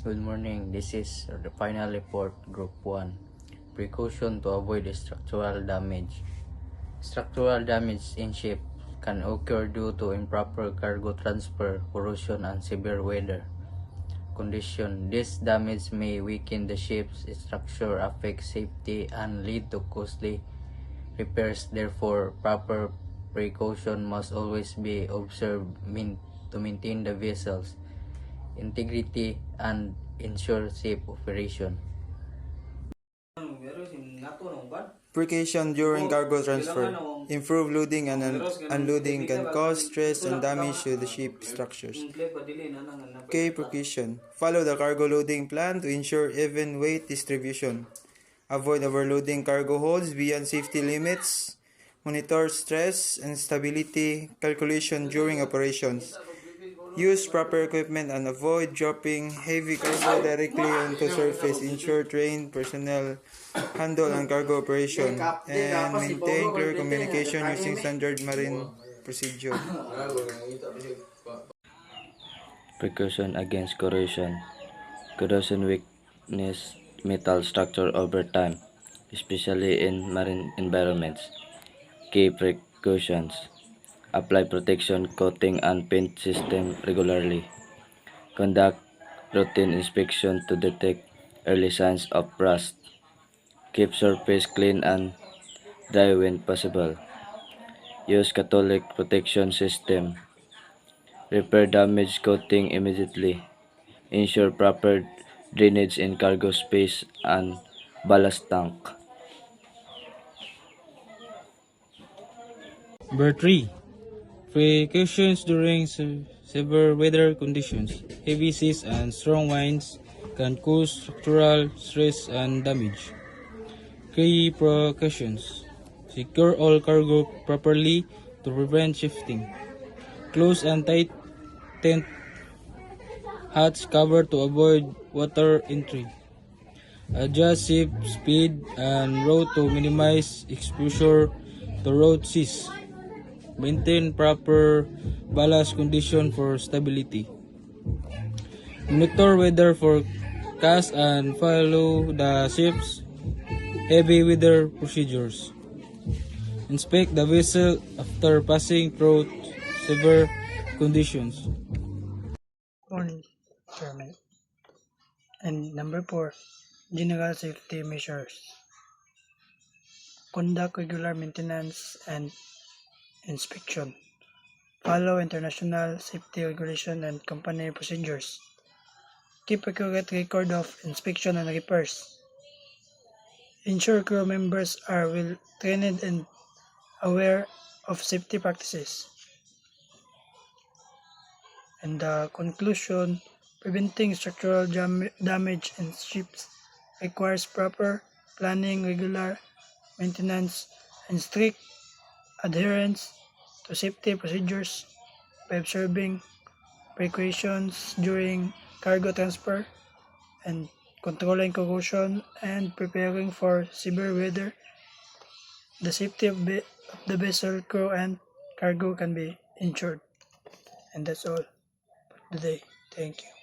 Good morning. This is the final report, Group 1. Precaution to avoid structural damage. Structural damage in ship can occur due to improper cargo transfer, corrosion, and severe weather condition. This damage may weaken the ship's structure, affect safety, and lead to costly repairs. Therefore, proper precaution must always be observed to maintain the vessel's integrity and ensure safe operation. Precaution during cargo transfer. Improved loading and unloading can cause stress and damage to the ship structures. K. Precaution. Follow the cargo loading plan to ensure even weight distribution. Avoid overloading cargo holds beyond safety limits. Monitor stress and stability calculation during operations. Use proper equipment and avoid dropping heavy cargo directly onto surface. Ensure trained personnel handle and cargo operation. And maintain clear communication using standard marine procedure. Precaution against corrosion. Corrosion weakness metal structure over time, especially in marine environments. Key precautions. Apply protection coating and paint system regularly. Conduct routine inspection to detect early signs of rust. Keep surface clean and dry when possible. Use Catholic protection system. Repair damaged coating immediately. Ensure proper drainage in cargo space and ballast tank. Number 3. Precautions during severe weather conditions. Heavy seas and strong winds can cause structural stress and damage. Key precautions. Secure all cargo properly to prevent shifting. Close and tight tent hatch cover to avoid water entry. Adjust ship speed and route to minimize exposure to road seas. Maintain proper ballast condition for stability. Monitor weather forecast and follow the ship's heavy weather procedures. Inspect the vessel after passing through severe conditions. Morning, Chairman. And number 4, general safety measures. Conduct regular maintenance and inspection. Follow international safety regulation and company procedures. Keep accurate record of inspection and repairs. Ensure crew members are well trained and aware of safety practices. And the conclusion, preventing structural damage in ships requires proper planning, regular maintenance, and strict adherence to safety procedures by observing precautions during cargo transfer and controlling corrosion and preparing for severe weather. The safety of the vessel crew and cargo can be ensured. And that's all for today. Thank you.